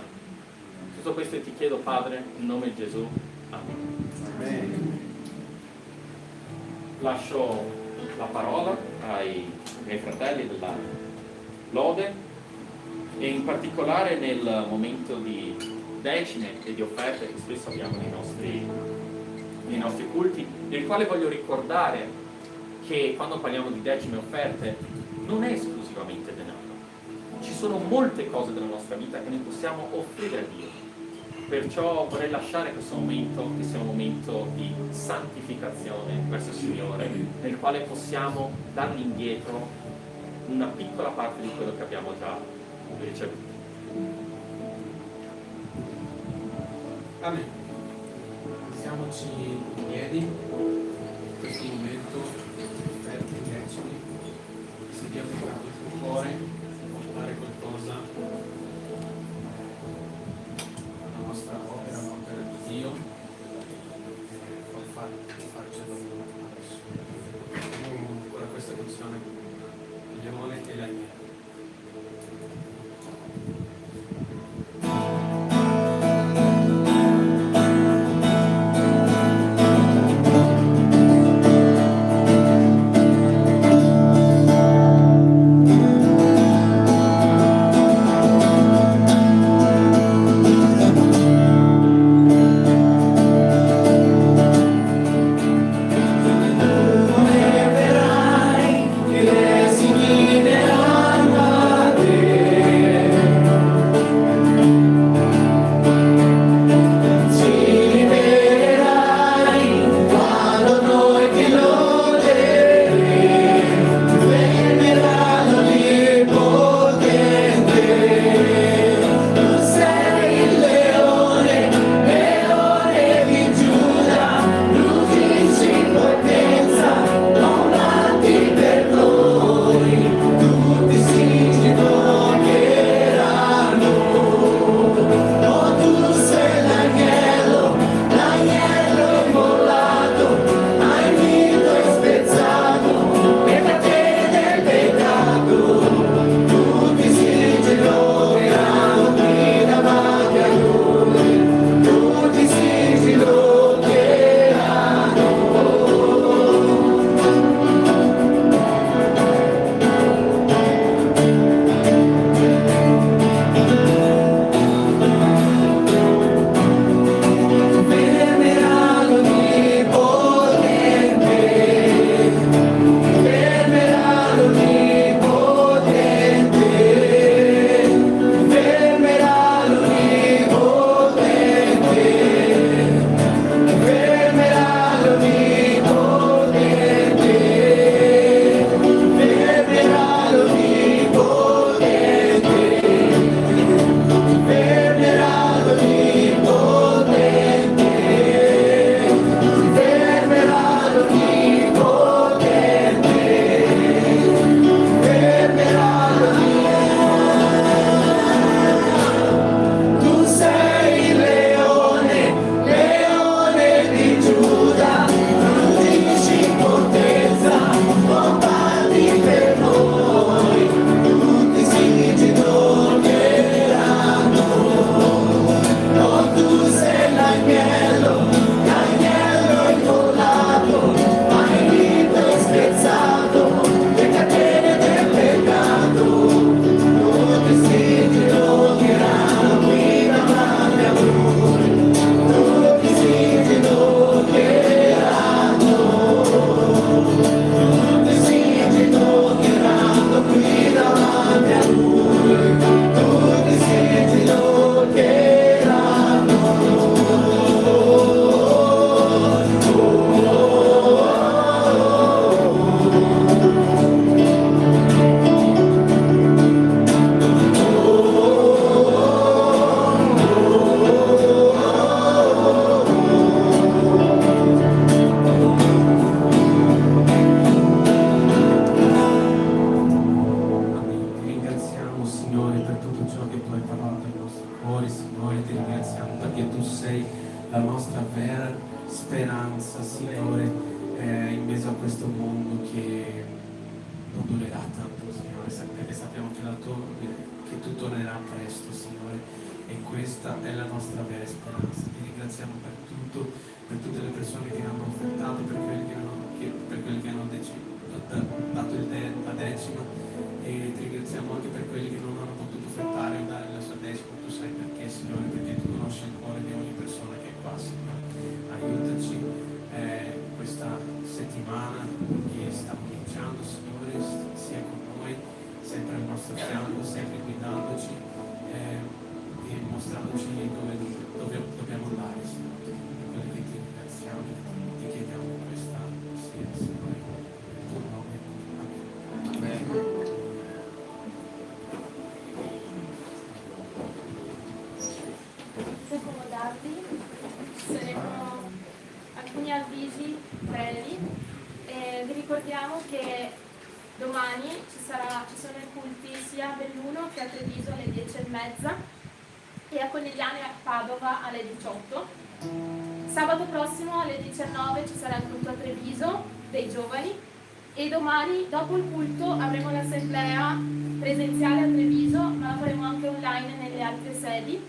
Tutto questo ti chiedo, Padre, in nome di Gesù. Amen. Lascio la parola ai miei fratelli della lode e in particolare nel momento di decime e di offerte che spesso abbiamo nei nostri culti, nel quale voglio ricordare che quando parliamo di decime e offerte non è esclusivamente denaro. Ci sono molte cose della nostra vita che noi possiamo offrire a Dio. Perciò vorrei lasciare questo momento, che sia un momento di santificazione verso il Signore, nel quale possiamo dargli indietro una piccola parte di quello che abbiamo già ricevuto. Amen. Siamoci in piedi in questo momento, aperti, decimi, se Dio ha toccato il tuo cuore, può fare qualcosa alla nostra opera, l'opera di Dio, può farcelo adesso. Facciamo ancora questa canzone, il leone e l'agnello. vera speranza, Signore, in mezzo a questo mondo che non durerà tanto, Signore, perché sappiamo che tu tornerai presto, Signore, e questa è la nostra vera speranza. Ti ringraziamo per tutto, per tutte le persone che ti hanno offertato, per quelli che hanno dato la decima, e ti ringraziamo anche per quelli che non hanno potuto offertare o dare la sua decima. Tu sai perché, Signore, perché tu conosci il cuore di ogni persona che è qua, Signore. Aiutaci questa settimana che sta cominciando, Signore, sia con noi, sempre al nostro fianco, sempre guidandoci e mostrandoci dove dobbiamo andare, Signore. Per quello che ti ringraziamo, ti chiediamo questa sera, Signore, nel tuo nome. Amen. Per accomodarvi, saremo alcuni avvisi brevi. Vi ricordiamo che domani ci sono i culti sia a Belluno che a Treviso alle 10:30 e a Conegliano e a Padova alle 18. Sabato prossimo alle 19 ci sarà il culto a Treviso dei giovani e domani dopo il culto avremo l'assemblea presenziale a Treviso, ma la faremo anche online nelle altre sedi,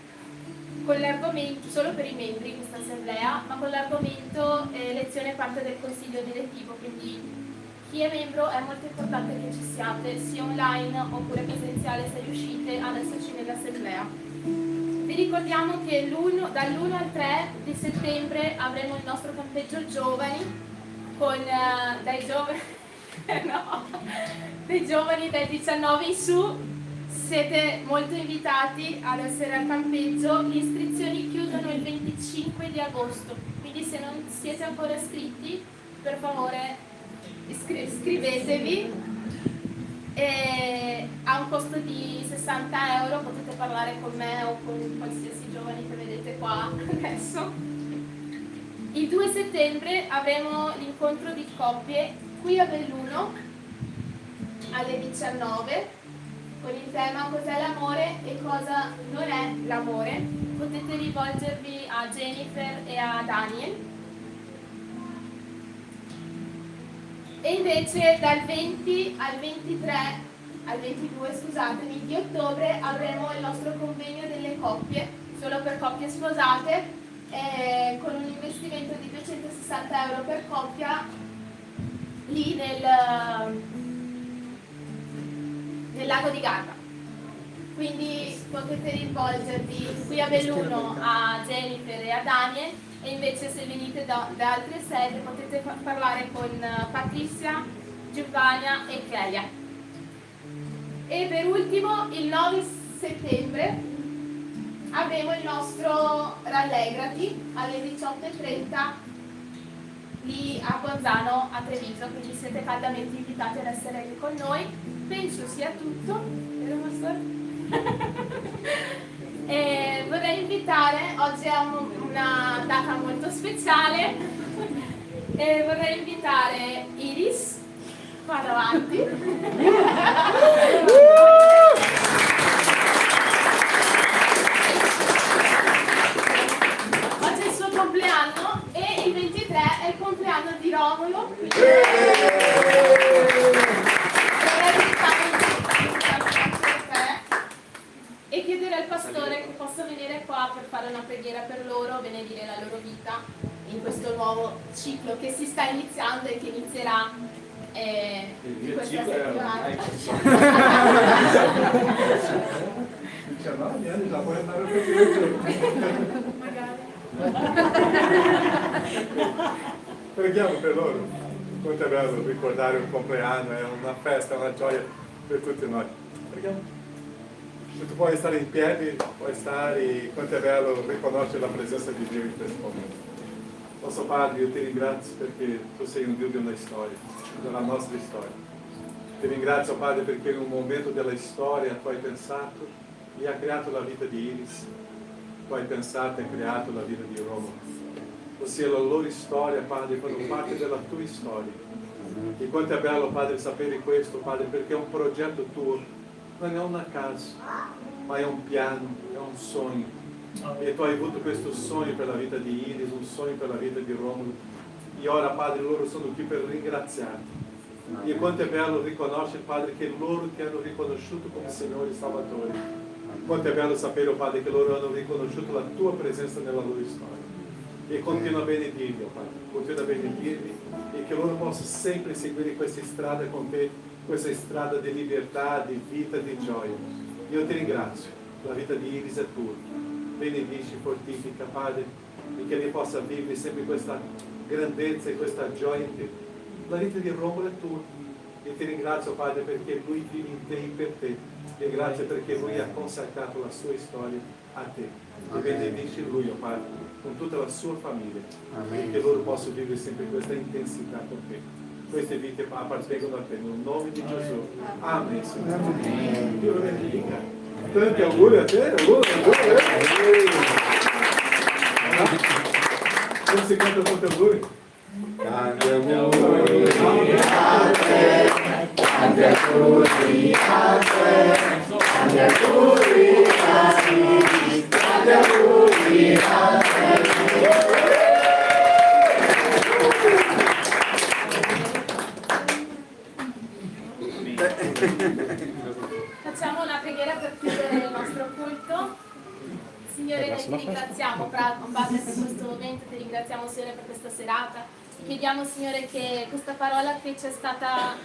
con l'argomento, solo per i membri questa assemblea, ma con l'argomento elezione parte del consiglio direttivo, quindi chi è membro è molto importante che ci siate, sia online oppure presenziale se riuscite ad esserci nell'assemblea. Vi ricordiamo che dall'1 al 3 di settembre avremo il nostro campeggio giovani con dei giovani dai 19 in su. Siete molto invitati ad essere al campeggio. Le iscrizioni chiudono il 25 di agosto, quindi se non siete ancora iscritti, per favore iscrivetevi. Ha un costo di 60 euro, potete parlare con me o con qualsiasi giovane che vedete qua adesso. Il 2 settembre avremo l'incontro di coppie qui a Belluno alle 19 con il tema cos'è l'amore e cosa non è l'amore. Potete rivolgervi a Jennifer e a Daniel. E invece dal 20 al 22 scusatemi, di ottobre avremo il nostro convegno delle coppie, solo per coppie sposate, con un investimento di 260 euro per coppia lì nel Lago di Garda. Quindi potete rivolgervi qui a Belluno a Jennifer e a Daniel, e invece se venite da altre sedi potete parlare con Patrizia, Giovanna e Clelia. E per ultimo il 9 settembre avremo il nostro Rallegrati alle 18:30 lì a Bolzano a Treviso, quindi siete caldamente invitati ad essere lì con noi. Penso sia tutto, vero Pastor? E vorrei invitare, oggi è una data molto speciale, e vorrei invitare Iris qua davanti. Oggi è il suo compleanno e il 23 è il compleanno di Romolo. E chiedere al pastore che possa venire qua per fare una preghiera per loro, benedire la loro vita in questo nuovo ciclo che si sta iniziando e che inizierà questa settimana. 19 anni già puoi andare a vedere. Magari. Preghiamo per loro. Quanto è bello ricordare un compleanno, è una festa, è una gioia per tutti noi. Preghiamo. Se tu puoi stare in piedi, puoi stare, quanto è bello riconoscere la presenza di Dio in questo momento. Nostro Padre, io ti ringrazio perché tu sei un Dio di una storia, della nostra storia. Ti ringrazio, Padre, perché in un momento della storia tu hai pensato e hai creato la vita di Iris, tu hai pensato e creato la vita di Romolo. Ossia la loro storia, Padre, fanno parte della tua storia. E quanto è bello, Padre, sapere questo, Padre, perché è un progetto tuo. Non è una casa, ma è un piano, è un sogno E tu hai avuto questo sogno per la vita di Iris, un sogno per la vita di Romulo. E ora, Padre, loro sono qui per ringraziarti. E quanto è bello riconoscere, Padre, che loro ti hanno riconosciuto come Signore e Salvatore. Quanto è bello sapere, oh Padre, che loro hanno riconosciuto la tua presenza nella loro storia. E continua a benedirli, oh Padre, continua a benedirli, e che loro possano sempre seguire questa strada con te, questa strada di libertà, di vita, di gioia. Io ti ringrazio, la vita di Iris è tua. Benedici, fortifica, Padre, e che lei possa vivere sempre questa grandezza e questa gioia in te. La vita di Romulo è tua. E ti ringrazio, Padre, perché lui vive in te e per te. E grazie perché lui ha consacrato la sua storia a te. E benedici lui, oh Padre, con tutta la sua famiglia. E che loro possano vivere sempre questa intensità con te. Queste vite appartengono a te, nel nome di Gesù. Amen, Signore. Dio lo benedica. Tanti auguri a te, auguri. Come si canta tanti auguri? Tanti auguri a te, tanti auguri a te, tanti auguri a te, tanti auguri a te. Facciamo una preghiera per chiudere il nostro culto. Signore, noi ti ringraziamo, Padre, per questo momento, ti ringraziamo, Signore, per questa serata. Ti chiediamo, Signore, che questa parola che ci è stata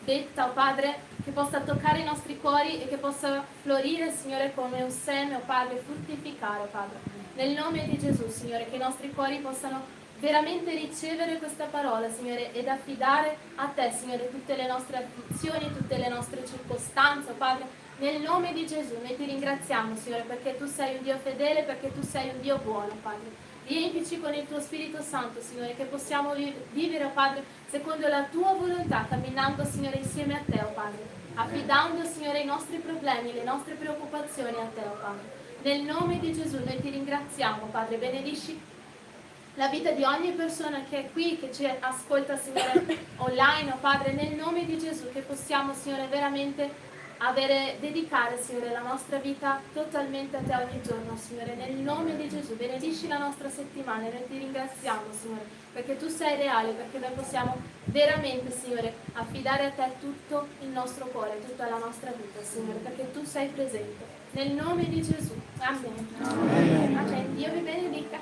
detta, oh Padre, che possa toccare i nostri cuori e che possa florire, Signore, come un seme, oh Padre, fruttificare, oh Padre. Nel nome di Gesù, Signore, che i nostri cuori possano veramente ricevere questa parola, Signore, ed affidare a te, Signore, tutte le nostre afflizioni, tutte le nostre circostanze, oh Padre. Nel nome di Gesù noi ti ringraziamo, Signore, perché tu sei un Dio fedele, perché tu sei un Dio buono, Padre. Riempici con il tuo Spirito Santo, Signore, che possiamo vivere, oh Padre, secondo la tua volontà, camminando, Signore, insieme a te, oh Padre, affidando, Signore, i nostri problemi, le nostre preoccupazioni a te, oh Padre. Nel nome di Gesù noi ti ringraziamo, Padre, benedisci la vita di ogni persona che è qui, che ci ascolta, Signore, online, oh Padre, nel nome di Gesù, che possiamo, Signore, veramente dedicare, Signore, la nostra vita totalmente a te ogni giorno, Signore, nel nome di Gesù. Benedici la nostra settimana e noi ti ringraziamo, Signore, perché tu sei reale, perché noi possiamo veramente, Signore, affidare a te tutto il nostro cuore, tutta la nostra vita, Signore, perché tu sei presente. Nel nome di Gesù. Amen. Amen. Amen. Dio vi benedica.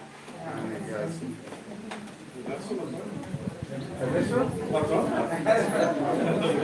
Adesso?